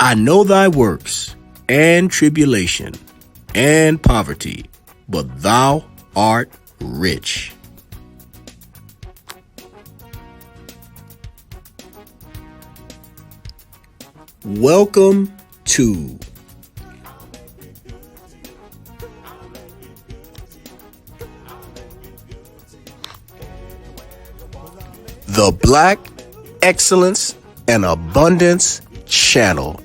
I know thy works, and tribulation, and poverty, but thou art rich. Welcome to the Black Excellence and Abundance Channel.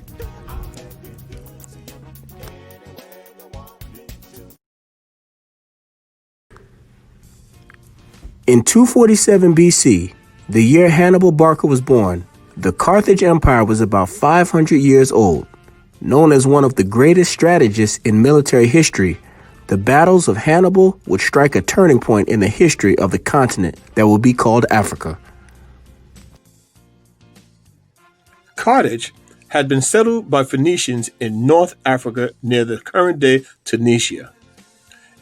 In 247 BC, the year Hannibal Barca was born, the Carthage Empire was about 500 years old. Known as one of the greatest strategists in military history, the battles of Hannibal would strike a turning point in the history of the continent that will be called Africa. Carthage had been settled by Phoenicians in North Africa near the current-day Tunisia.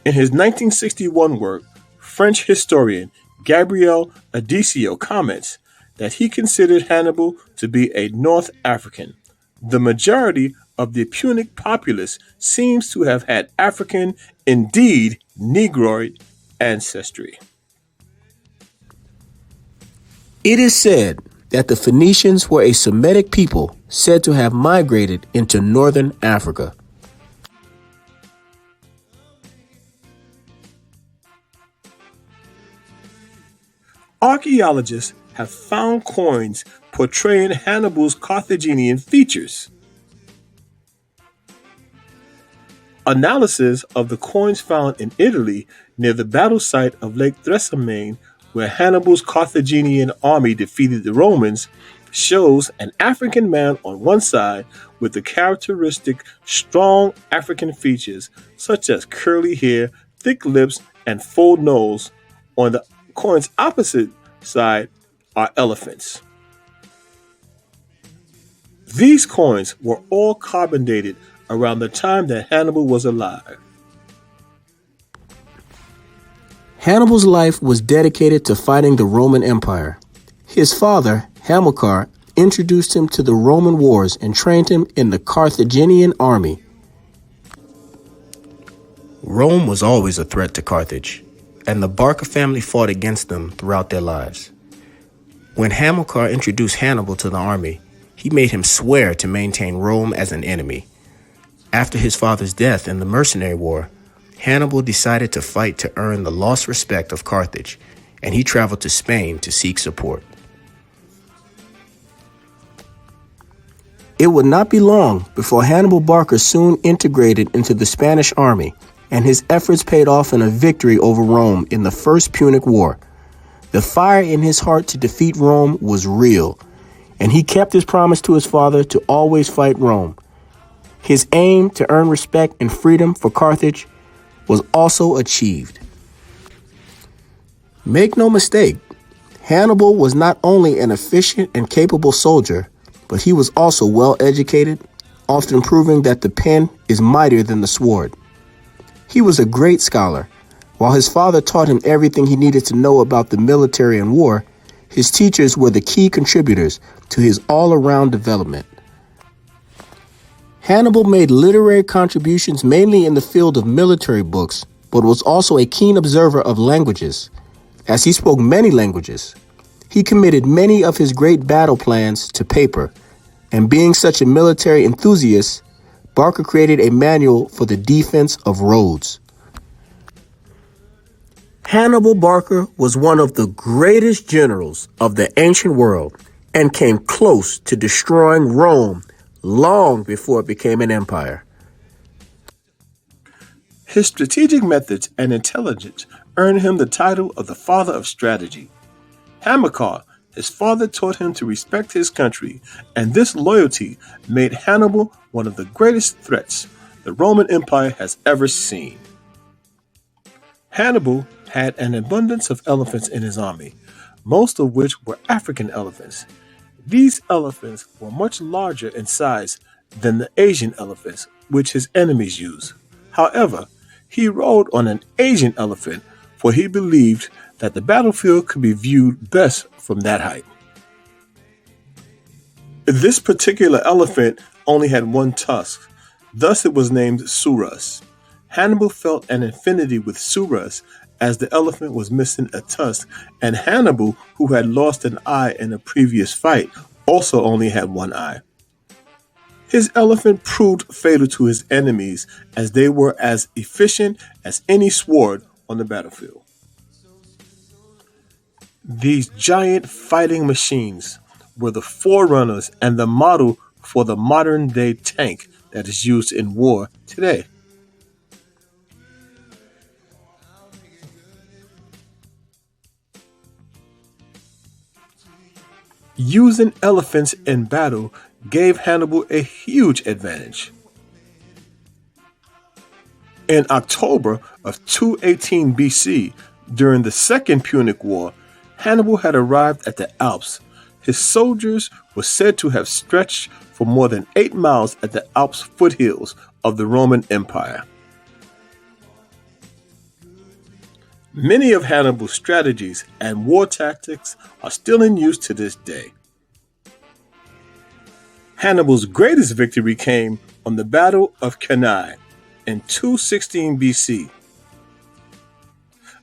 In his 1961 work, French historian Gabriel Adisio comments that he considered Hannibal to be a North African. The majority of the Punic populace seems to have had African, indeed Negroid, ancestry. It is said that the Phoenicians were a Semitic people said to have migrated into northern Africa. Archaeologists have found coins portraying Hannibal's Carthaginian features. Analysis of the coins found in Italy near the battle site of Lake Trasimene, where Hannibal's Carthaginian army defeated the Romans, shows an African man on one side with the characteristic strong African features such as curly hair, thick lips, and full nose. On the coin's opposite side are elephants. These coins were all carbon dated around the time that Hannibal was alive. Hannibal's life was dedicated to fighting the Roman Empire. His father, Hamilcar, introduced him to the Roman wars and trained him in the Carthaginian army. Rome was always a threat to Carthage, and the Barca family fought against them throughout their lives. When Hamilcar introduced Hannibal to the army, he made him swear to maintain Rome as an enemy. After his father's death in the Mercenary War, Hannibal decided to fight to earn the lost respect of Carthage, and he traveled to Spain to seek support. It would not be long before Hannibal Barca soon integrated into the Spanish army, and his efforts paid off in a victory over Rome in the First Punic War. The fire in his heart to defeat Rome was real, and he kept his promise to his father to always fight Rome. His aim to earn respect and freedom for Carthage was also achieved. Make no mistake, Hannibal was not only an efficient and capable soldier, but he was also well educated, often proving that the pen is mightier than the sword. He was a great scholar. While his father taught him everything he needed to know about the military and war, his teachers were the key contributors to his all-around development. Hannibal made literary contributions mainly in the field of military books, but was also a keen observer of languages. As he spoke many languages, he committed many of his great battle plans to paper, and being such a military enthusiast, Barca created a manual for the defense of roads. Hannibal Barca was one of the greatest generals of the ancient world and came close to destroying Rome long before it became an empire. His strategic methods and intelligence earned him the title of the father of strategy. Hamilcar, his father, taught him to respect his country, and this loyalty made Hannibal one of the greatest threats the Roman Empire has ever seen. Hannibal had an abundance of elephants in his army, most of which were African elephants. These elephants were much larger in size than the Asian elephants, which his enemies used. However, he rode on an Asian elephant, for he believed that the battlefield could be viewed best from that height. This particular elephant only had one tusk. Thus it was named Surus. Hannibal felt an affinity with Surus as the elephant was missing a tusk, and Hannibal, who had lost an eye in a previous fight, also only had one eye. His elephant proved fatal to his enemies as they were as efficient as any sword on the battlefield. These giant fighting machines were the forerunners and the model for the modern day tank that is used in war today. Using elephants in battle gave Hannibal a huge advantage. In October of 218 BC, during the Second Punic War, Hannibal had arrived at the Alps. His soldiers were said to have stretched for more than 8 miles at the Alps foothills of the Roman Empire. Many of Hannibal's strategies and war tactics are still in use to this day. Hannibal's greatest victory came on the Battle of Kenai in 216 BC.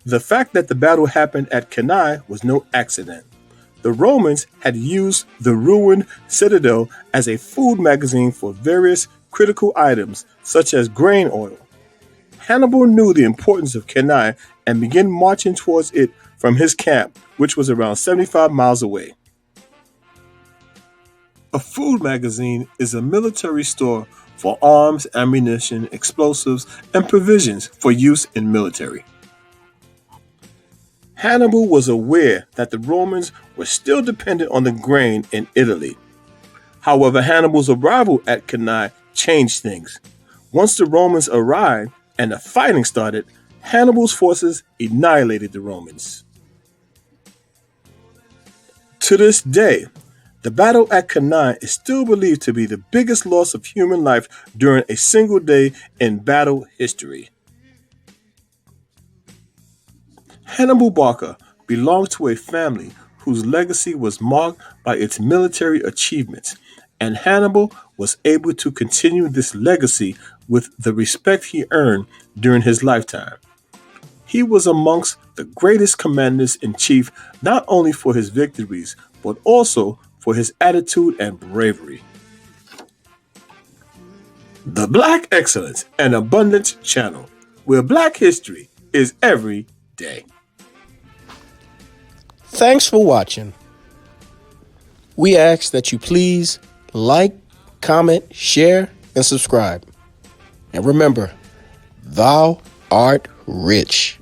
The fact that the battle happened at Kenai was no accident. The Romans had used the ruined citadel as a food magazine for various critical items such as grain oil. Hannibal knew the importance of Kenai and began marching towards it from his camp, which was around 75 miles away. A food magazine is a military store for arms, ammunition, explosives, and provisions for use in military. Hannibal was aware that the Romans were still dependent on the grain in Italy. However, Hannibal's arrival at Kenai changed things. Once the Romans arrived and the fighting started, Hannibal's forces annihilated the Romans. To this day, the battle at Kenai is still believed to be the biggest loss of human life during a single day in battle history. Hannibal Barca belonged to a family whose legacy was marked by its military achievements, and Hannibal was able to continue this legacy with the respect he earned during his lifetime. He was amongst the greatest commanders-in-chief not only for his victories, but also for his attitude and bravery. The Black Excellence and Abundance Channel, where Black history is every day. Thanks for watching. We ask that you please like, comment, share, and subscribe. And remember, thou art rich.